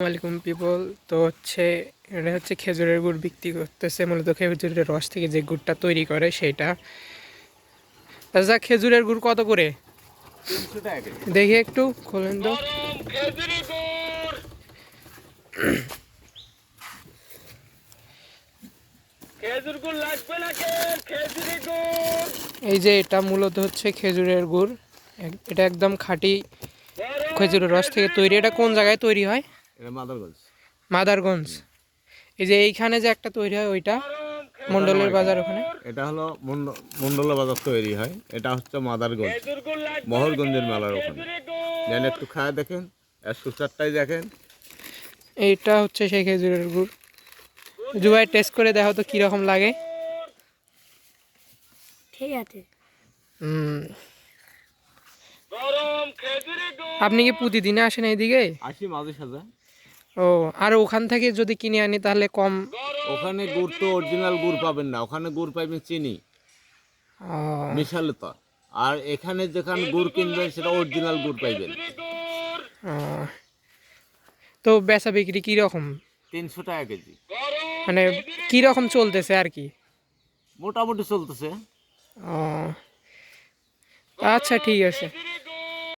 ওয়ালাইকুম পিপল। তো এটা হচ্ছে খেজুরের গুড় বিক্রি করতেছে, মূলত খেজুরের রস থেকে যে গুড়টা তৈরি করে সেইটা। আচ্ছা, খেজুরের গুড় কত করে? 300 টাকা কেজি। দেখি একটু খোলেন তো। এই যে এটা মূলত হচ্ছে খেজুরের গুড়, এটা একদম খাঁটি খেজুরের রস থেকে তৈরি। এটা কোন জায়গায় তৈরি হয়? এটা মাদারগঞ্জ। মাদারগঞ্জ। এই যে এইখানে যে একটা তৈরি হয় ওইটা মন্ডলের বাজার ওখানে। এটা হলো মন্ডল বাজার তৈরি হয়, এটা হচ্ছে মাদারগঞ্জ মহরগঞ্জের মেলার ওখানে। যেন একটু খায় দেখেন, আর সুচারটাই দেখেন। এইটা হচ্ছে সেই খেজুরের গুড়। জুবাই টেস্ট করে দেখো তো কীরকম লাগে। ঠিক আছে। আপনি কি প্রতিদিনে আসেন এইদিকে? আসি মাঝে সাঝে। ও, আর ওখান থেকে যদি কিনে আনি তাহলে কম? ওখানে গুড় তো অরিজিনাল গুড় পাবেন না, ওখানে গুড় পাইবেন চিনি মিশালে তো। আর এখানে যেখানে গুড় কিনবেন সেটা অরিজিনাল গুড় পাইবেন। তো বেচা বিক্রি কীরকম? 300 টাকা কেজি। মানে কীরকম চলতেছে আর কি? মোটামুটি চলতেছে। ও, আচ্ছা ঠিক আছে।